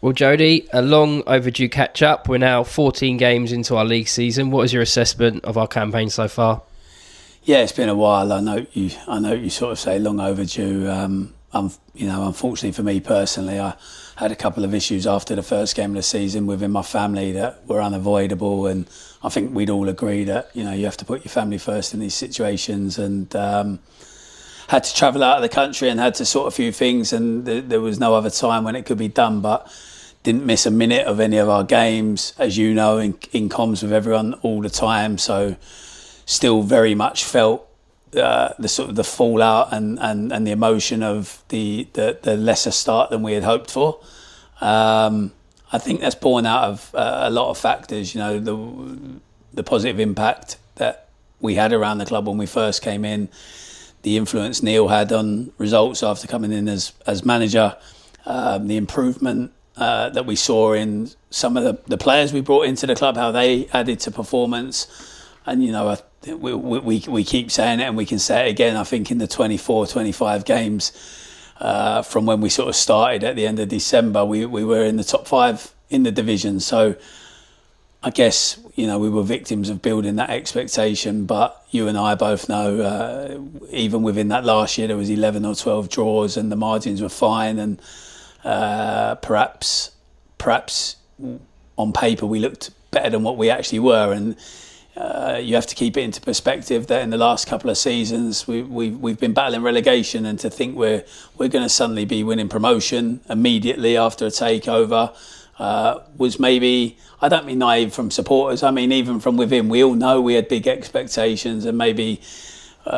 Well, Jody, a long overdue catch-up. We're now 14 games into our league season. What is your assessment of our campaign so far? Yeah, it's been a while. I know you sort of say long overdue. Unfortunately for me personally, I had a couple of issues after the first game of the season within my family that were unavoidable, and I think we'd all agree that you have to put your family first in these situations. And had to travel out of the country and had to sort a few things, and there was no other time when it could be done. But didn't miss a minute of any of our games, as you know, in comms with everyone all the time. So still very much felt the sort of the fallout and the emotion of the lesser start than we had hoped for. I think that's born out of a lot of factors. The positive impact that we had around the club when we first came in, the influence Neil had on results after coming in as manager, the improvement that we saw in some of the players we brought into the club, how they added to performance. And we keep saying it, and we can say it again. I think in the 24, 25 games from when we sort of started at the end of December, we were in the top 5 in the division. So I guess we were victims of building that expectation. But you and I both know, even within that last year, there was 11 or 12 draws, and the margins were fine. And perhaps on paper we looked better than what we actually were. And you have to keep it into perspective that in the last couple of seasons we've been battling relegation, and to think we're going to suddenly be winning promotion immediately after a takeover was maybe, I don't mean naive from supporters, I mean even from within. We all know we had big expectations, and maybe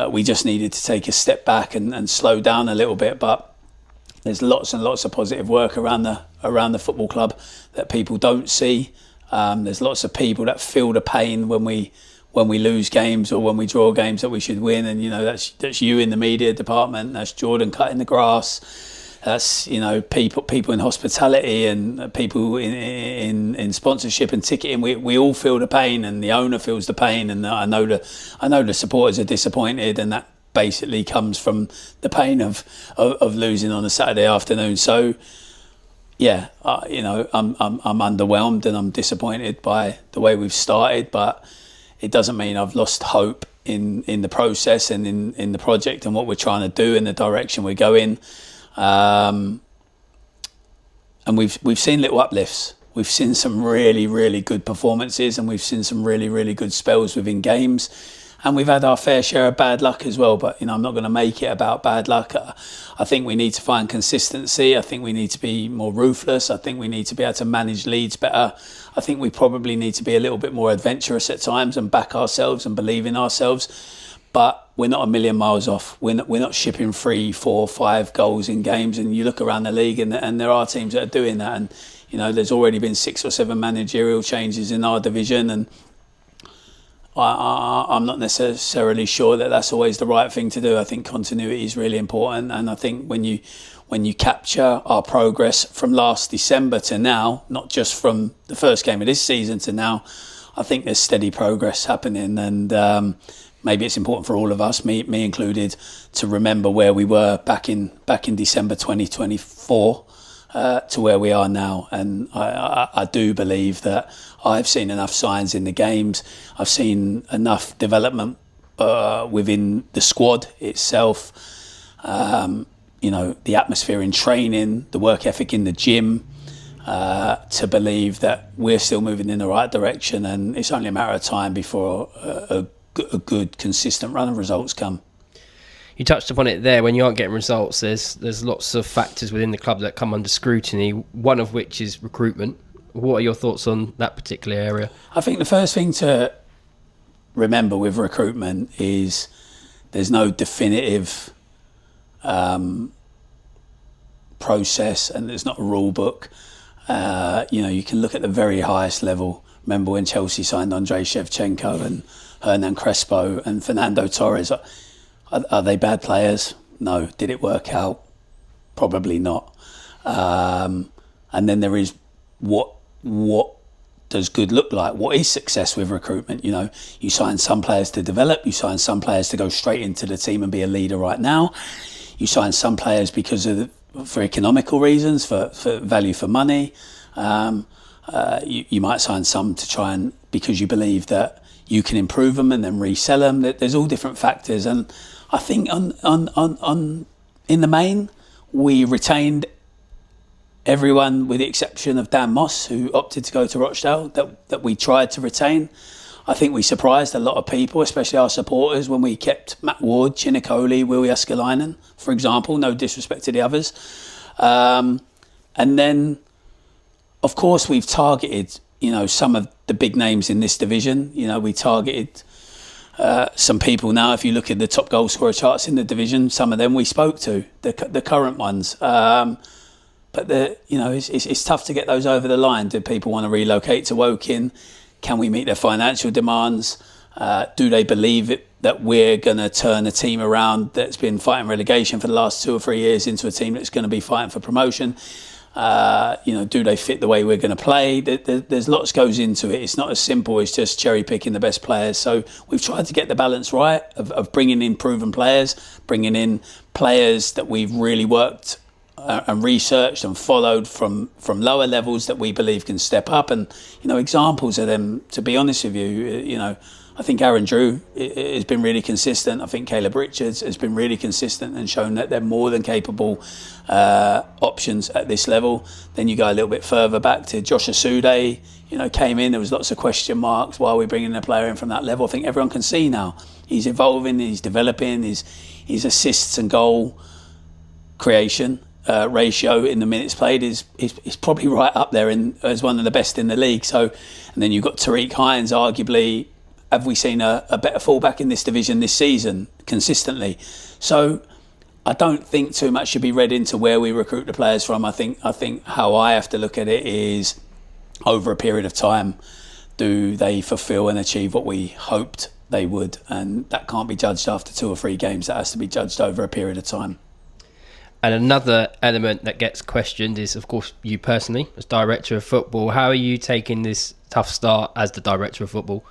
we just needed to take a step back and slow down a little bit. But there's lots and lots of positive work around the football club that people don't see. There's lots of people that feel the pain when we lose games or when we draw games that we should win, and that's you in the media department, that's Jordan cutting the grass, that's people in hospitality and people in sponsorship and ticketing. We all feel the pain, and the owner feels the pain, and I know the supporters are disappointed, and that basically comes from the pain of losing on a Saturday afternoon. So yeah, I'm underwhelmed and I'm disappointed by the way we've started, but it doesn't mean I've lost hope in the process and in the project and what we're trying to do and the direction we're going. And we've seen little uplifts. We've seen some really, really good performances, and we've seen some really, really good spells within games. And we've had our fair share of bad luck as well. But, I'm not going to make it about bad luck. I think we need to find consistency. I think we need to be more ruthless. I think we need to be able to manage leads better. I think we probably need to be a little bit more adventurous at times and back ourselves and believe in ourselves. But we're not a million miles off. We're not shipping 3, 4, 5 goals in games. And you look around the league and there are teams that are doing that. And, there's already been 6 or 7 managerial changes in our division, and I'm not necessarily sure that that's always the right thing to do. I think continuity is really important, and I think when you capture our progress from last December to now, not just from the first game of this season to now, I think there's steady progress happening, and maybe it's important for all of us, me included, to remember where we were back in December 2024 to where we are now. And I do believe that I've seen enough signs in the games. I've seen enough development within the squad itself. The atmosphere in training, the work ethic in the gym, to believe that we're still moving in the right direction, and it's only a matter of time before a good, consistent run of results come. You touched upon it there. When you aren't getting results, there's lots of factors within the club that come under scrutiny, one of which is recruitment. What are your thoughts on that particular area? I think the first thing to remember with recruitment is there's no definitive process, and there's not a rule book. You can look at the very highest level. Remember when Chelsea signed Andrei Shevchenko and Hernan Crespo and Fernando Torres? Are they bad players? No. Did it work out? Probably not. And then there is what does good look like? What is success with recruitment? You sign some players to develop. You sign some players to go straight into the team and be a leader right now. You sign some players because of for economical reasons, for value for money. You might sign some to try and because you believe that you can improve them and then resell them. There's all different factors, and I think on in the main we retained everyone with the exception of Dan Moss, who opted to go to Rochdale. That we tried to retain. I think we surprised a lot of people, especially our supporters, when we kept Matt Ward, Chinicoli, Willie Escalainen, for example. No disrespect to the others. And then, of course, we've targeted, some of the big names in this division. We targeted some people now. If you look at the top goal scorer charts in the division, some of them we spoke to, the current ones. But it's tough to get those over the line. Do people want to relocate to Woking? Can we meet their financial demands? Do they believe that we're going to turn a team around that's been fighting relegation for the last 2 or 3 years into a team that's going to be fighting for promotion? Do they fit the way we're going to play? There's lots goes into it. It's not as simple as just cherry picking the best players. So we've tried to get the balance right of bringing in proven players, bringing in players that we've really worked and researched and followed from lower levels that we believe can step up. And examples of them, to be honest with you, I think Aaron Drew has been really consistent. I think Caleb Richards has been really consistent and shown that they're more than capable options at this level. Then you go a little bit further back to Josh Asude, came in, there was lots of question marks. Why are we bringing a player in from that level? I think everyone can see now he's evolving, he's developing, his assists and goal creation ratio in the minutes played is probably right up there as one of the best in the league. So, and then you've got Tariq Hines, arguably, have we seen a better fullback in this division this season consistently? So I don't think too much should be read into where we recruit the players from. I think how I have to look at it is over a period of time, do they fulfil and achieve what we hoped they would? And that can't be judged after 2 or 3 games. That has to be judged over a period of time. And another element that gets questioned is, of course, you personally, as director of football. How are you taking this tough start as the director of football?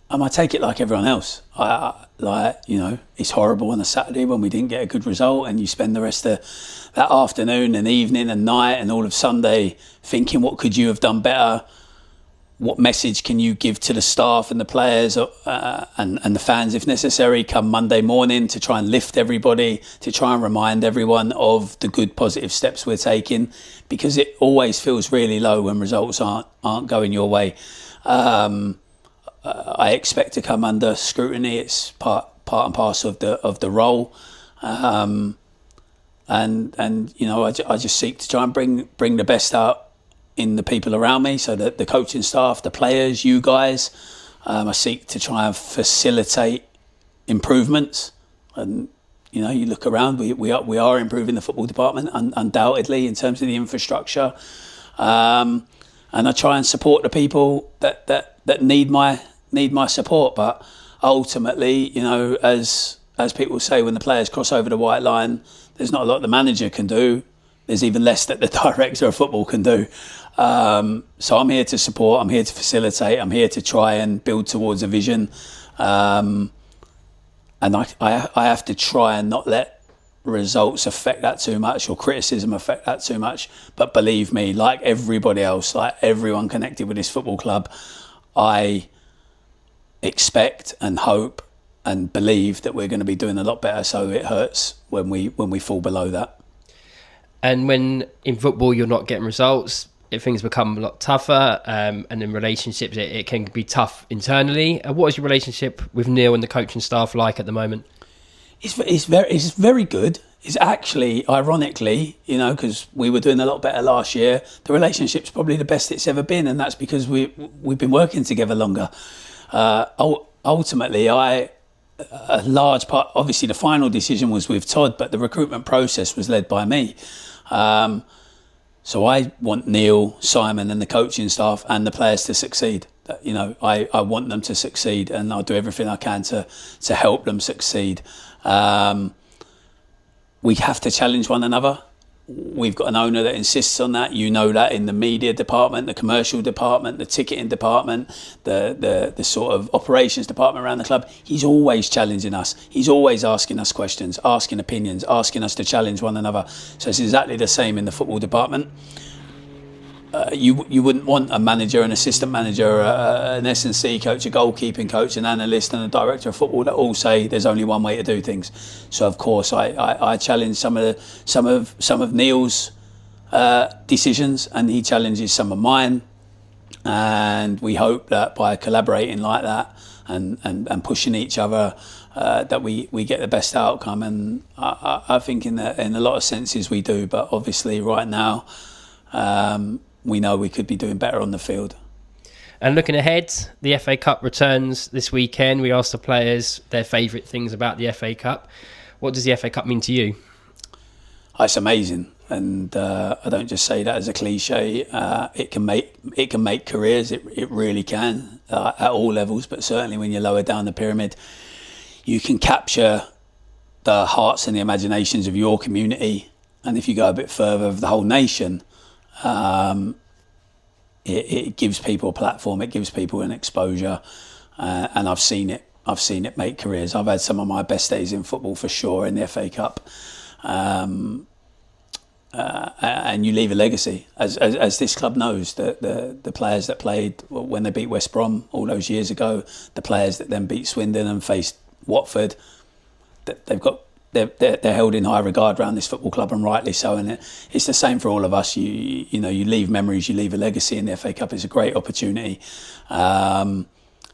I take it like everyone else. It's horrible on a Saturday when we didn't get a good result, and you spend the rest of that afternoon and evening and night and all of Sunday thinking, what could you have done better? What message can you give to the staff and the players and the fans, if necessary, come Monday morning to try and lift everybody, to try and remind everyone of the good, positive steps we're taking, because it always feels really low when results aren't going your way. I expect to come under scrutiny. It's part and parcel of the role, and I just seek to try and bring the best out in the people around me, so that the coaching staff, the players, you guys, I seek to try and facilitate improvements. And you look around, we are improving the football department undoubtedly in terms of the infrastructure, and I try and support the people that need my support. But ultimately, as people say, when the players cross over the white line, there's not a lot the manager can do. There's even less that the director of football can do. So I'm here to support, I'm here to facilitate, I'm here to try and build towards a vision. And I have to try and not let results affect that too much, or criticism affect that too much. But believe me, like everybody else, like everyone connected with this football club, I expect and hope and believe that we're going to be doing a lot better. So it hurts when we fall below that. And when in football you're not getting results, things become a lot tougher, and in relationships it can be tough internally. What is your relationship with Neil and the coaching staff like at the moment? It's very good. It's actually, ironically, because we were doing a lot better last year, the relationship's probably the best it's ever been, and that's because we've been working together longer. Ultimately, a large part, obviously the final decision was with Todd, but the recruitment process was led by me. So I want Neil, Simon and the coaching staff and the players to succeed. I want them to succeed, and I'll do everything I can to help them succeed. We have to challenge one another. we've got an owner that insists on that. You know that in the media department, the commercial department, the ticketing department, the sort of operations department around the club. He's always challenging us. He's always asking us questions, asking opinions, asking us to challenge one another. So it's exactly the same in the football department. You wouldn't want a manager, an assistant manager, an S&C coach, a goalkeeping coach, an analyst, and a director of football that all say there's only one way to do things. So of course I challenge some of Neil's decisions, and he challenges some of mine. And we hope that by collaborating like that and pushing each other, that we get the best outcome. And I think in a lot of senses we do, but obviously right now. We know we could be doing better on the field. And looking ahead, the FA Cup returns this weekend. We asked the players their favourite things about the FA Cup. What does the FA Cup mean to you? It's amazing, and I don't just say that as a cliche. It can make careers. It really can at all levels, but certainly when you're lower down the pyramid, you can capture the hearts and the imaginations of your community, and if you go a bit further, of the whole nation. It gives people a platform, it gives people an exposure, and I've seen it make careers. I've had some of my best days in football for sure in the FA Cup, and you leave a legacy, as this club knows. The players that played when they beat West Brom all those years ago, the players that then beat Swindon and faced Watford, they're held in high regard around this football club, and rightly so. And it's the same for all of us. You leave memories, you leave a legacy in the FA Cup. It's a great opportunity, and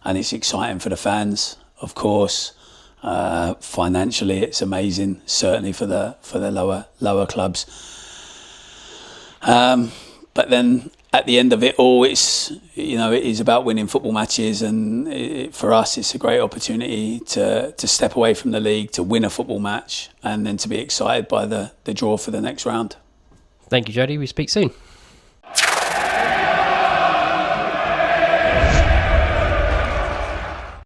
it's exciting for the fans, of course. Financially, it's amazing, certainly for the lower clubs. But then at the end of it all, it is about winning football matches, and for us, it's a great opportunity to step away from the league, to win a football match, and then to be excited by the draw for the next round. Thank you, Jody. We speak soon.